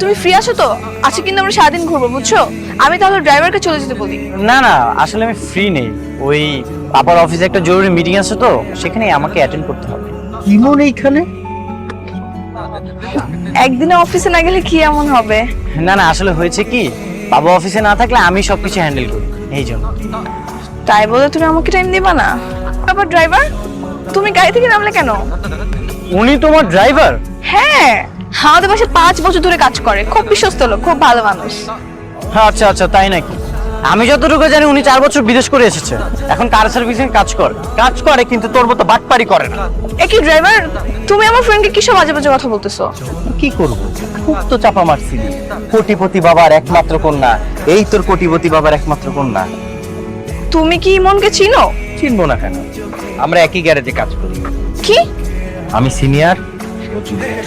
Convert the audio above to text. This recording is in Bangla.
তুমি ফ্রি আছো তো? আজকে কিন্তু আমরা সারাদিন ঘুরবো, বুঝছো? আমি তাহলে ড্রাইভারকে চলে যেতে বলি। না না, আসলে আমি ফ্রি নেই। ওই পাপার অফিসে একটা জরুরি মিটিং আছে তো, সেখানে আমাকে অ্যাটেন্ড করতে হবে। ইমন এইখানে? একদিনে অফিসে না গেলে কি এমন হবে? না না, আসলে হয়েছে কি, বাবা অফিসে না থাকলে আমি সবকিছু হ্যান্ডেল করি, এই জন্য। তাই বলে তুমি আমাকে টাইম দিবা না? আবার ড্রাইভার, তুমি গাড়ি থেকে নামলে কেন? উনি তোমার ড্রাইভার? হ্যাঁ, আমাদের বাসায় 5 বছর ধরে কাজ করে, খুব বিশ্বস্ত লোক, খুব ভালো মানুষ। হ্যাঁ, আচ্ছা আচ্ছা, তাই নাকি? আমি যতটুকু জানি উনি 4 বছর বিদেশ করে এসেছে, এখন কার সার্ভিসিং কাজ করে কিন্তু তোর মতো বাটপারি করে না। একই ড্রাইভার, তুমি আমার ফ্রেন্ডকে কি সব বাজে বাজে কথা বলতেছো? কি করব, খুব তো চাপা মারছি। কোটিপতি বাবার একমাত্র কন্যা, এই তোর কোটিপতি বাবার একমাত্র কন্যা। তুমি কি ইমনকে চিনো? চিনবো না কেন, আমরা একই গ্যারেজে কাজ করি। কি? আমি সিনিয়র, ও জুনিয়র।